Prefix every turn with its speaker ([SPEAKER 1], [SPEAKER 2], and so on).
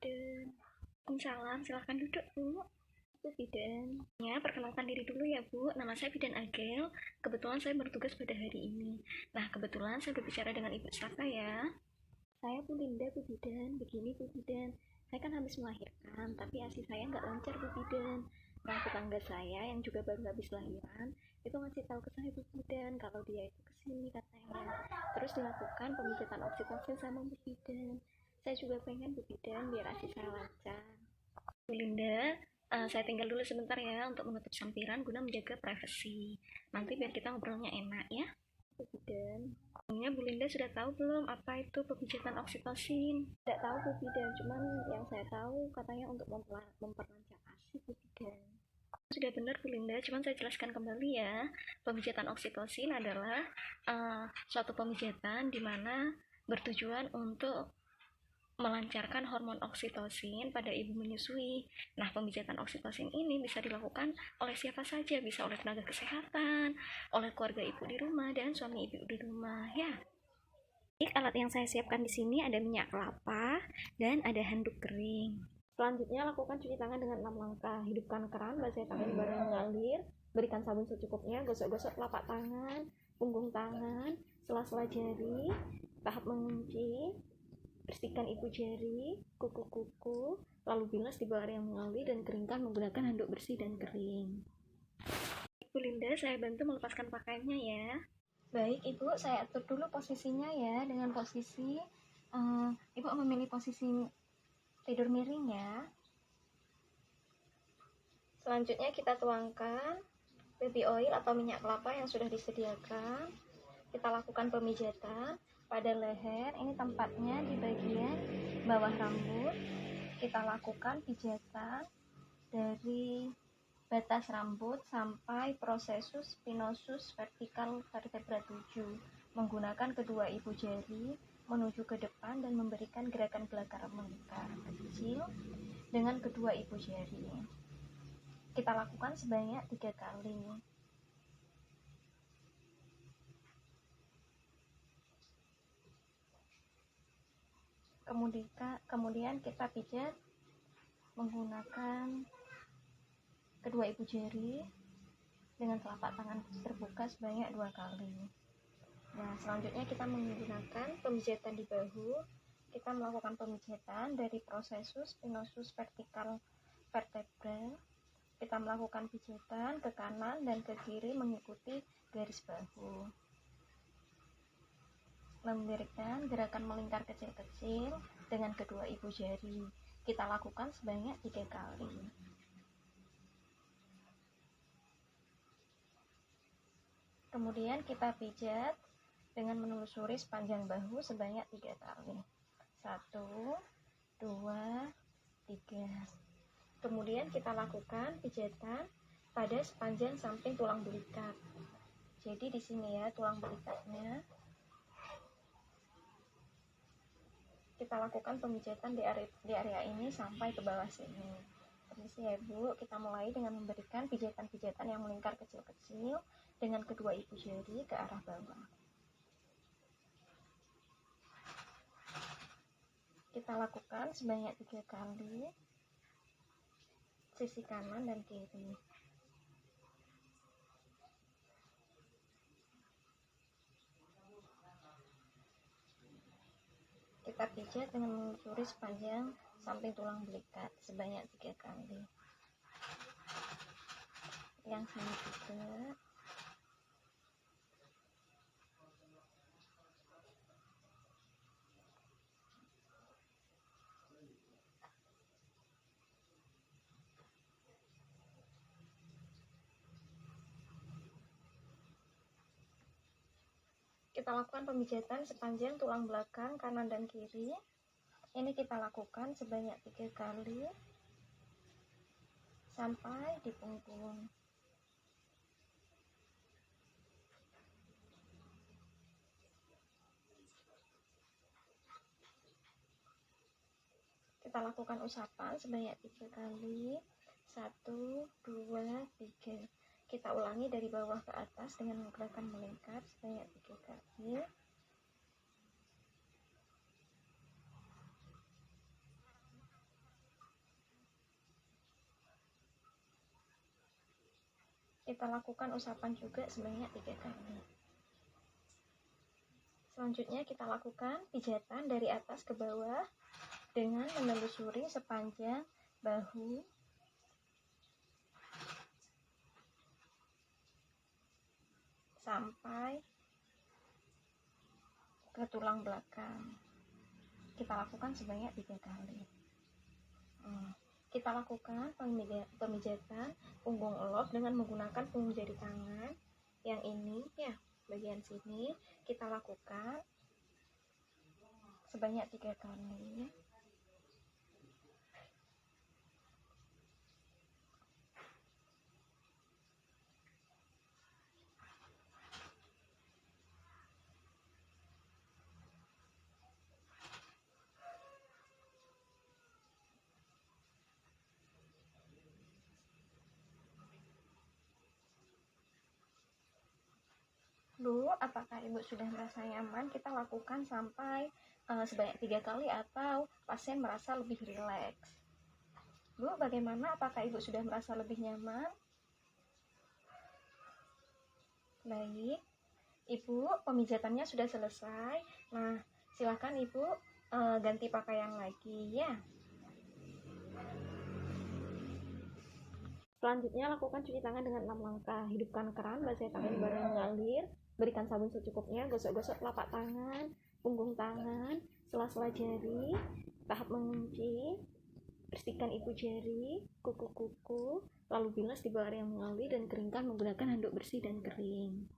[SPEAKER 1] Bidan. Waalaikumsalam, silahkan duduk Bu. Bu Bidan. Ya, perkenalkan diri dulu ya Bu. Nama saya Bidan Agel. Kebetulan saya bertugas pada hari ini. Nah, kebetulan saya berbicara dengan Ibu siapa ya? Saya Bu Linda Bu Bidan. Begini Bu Bidan, saya kan habis melahirkan, tapi ASI saya nggak lancar Bu Bidan. Nah, tetangga saya yang juga baru habis lahiran itu ngasih tahu ke saya Bu Bidan kalau dia itu kesini katanya. Terus dilakukan pemijatan oksitosin sama Bu Bidan. Saya juga pengen Bu Bidan biar ASI saya lancar. Bu Linda, saya tinggal dulu sebentar ya untuk menutup sampiran guna menjaga privasi. Nanti biar kita ngobrolnya enak ya. Bu Bidan. Sebelumnya Bu Linda sudah tahu belum apa itu pemijatan oksitosin? Tidak tahu Bu Bidan, cuman yang saya tahu katanya untuk memperlancar ASI Bu Bidan. Sudah benar Bu Linda, cuman saya jelaskan kembali ya. Pemijatan oksitosin adalah suatu pemijatan di mana bertujuan untuk melancarkan hormon oksitosin pada ibu menyusui. Nah, pemijatan oksitosin ini bisa dilakukan oleh siapa saja, bisa oleh tenaga kesehatan, oleh keluarga ibu di rumah, dan suami ibu di rumah ya. Alat yang saya siapkan di sini ada minyak kelapa dan ada handuk kering. Selanjutnya lakukan cuci tangan dengan 6 langkah. Hidupkan keran, basahi tangan di barang mengalir, berikan sabun secukupnya, gosok-gosok telapak tangan, punggung tangan, sela-sela jari, tahap mengunci, bersihkan ibu jari, kuku-kuku, lalu bilas di bawah area yang mengalir dan keringkan menggunakan handuk bersih dan kering. Ibu Linda, saya bantu melepaskan pakaiannya ya. Baik Ibu, saya atur dulu posisinya ya, dengan posisi Ibu memilih posisi tidur miring ya. Selanjutnya kita tuangkan baby oil atau minyak kelapa yang sudah disediakan. Kita lakukan pemijatan pada leher, ini tempatnya di bagian bawah rambut. Kita lakukan pijatan dari batas rambut sampai prosesus spinosus vertikal vertebra 7 menggunakan kedua ibu jari menuju ke depan dan memberikan gerakan belakang melingkar kecil dengan kedua ibu jari. Kita lakukan sebanyak 3 kali. Kemudian kita pijat menggunakan kedua ibu jari dengan telapak tangan terbuka sebanyak 2 kali. Nah, selanjutnya kita menggunakan pemijatan di bahu. Kita melakukan pemijatan dari prosesus spinosus vertikal vertebra. Kita melakukan pijatan ke kanan dan ke kiri mengikuti garis bahu. Memberikan gerakan melingkar kecil-kecil dengan kedua ibu jari. Kita lakukan sebanyak 3 kali. Kemudian kita pijat dengan menelusuri sepanjang bahu sebanyak 3 kali. 1, 2, 3. Kemudian kita lakukan pijatan pada sepanjang samping tulang belikat. Jadi di sini ya tulang belikatnya. Kita lakukan pemijatan di area ini sampai ke bawah sini. Permisi ya Bu, kita mulai dengan memberikan pijatan-pijatan yang melingkar kecil-kecil dengan kedua ibu jari ke arah bawah. Kita lakukan sebanyak 3 kali sisi kanan dan kiri. Kita pijat dengan menelusuri sepanjang samping tulang belikat sebanyak 3 kali. Yang sini juga. Kita lakukan pemijatan sepanjang tulang belakang kanan dan kiri. Ini kita lakukan sebanyak 3 kali sampai di punggung. Kita lakukan usapan sebanyak 3 kali. 1, 2, 3. Kita ulangi dari bawah ke atas dengan gerakan melingkar sebanyak 3 kali. kita lakukan usapan juga sebanyak 3 kali. Selanjutnya kita lakukan pijatan dari atas ke bawah dengan menelusuri sepanjang bahu sampai ke tulang belakang. Kita lakukan sebanyak 3 kali. Kita lakukan pemijatan punggung elop dengan menggunakan punggung jari tangan. Yang ini ya, bagian sini kita lakukan sebanyak 3 kali. Bu, apakah Ibu sudah merasa nyaman? Kita lakukan sampai sebanyak 3 kali atau pasien merasa lebih rileks. Bu, bagaimana? Apakah Ibu sudah merasa lebih nyaman? Baik, Ibu, pemijatannya sudah selesai. Nah, silakan Ibu ganti pakaian lagi ya. Selanjutnya lakukan cuci tangan dengan 6 langkah. Hidupkan keran, basahi tangan barang mengalir. Berikan sabun secukupnya, gosok-gosok telapak tangan, punggung tangan, sela-sela jari, tahap mengunci, bersihkan ibu jari, kuku-kuku, lalu bilas di bawah air yang mengalir dan keringkan menggunakan handuk bersih dan kering.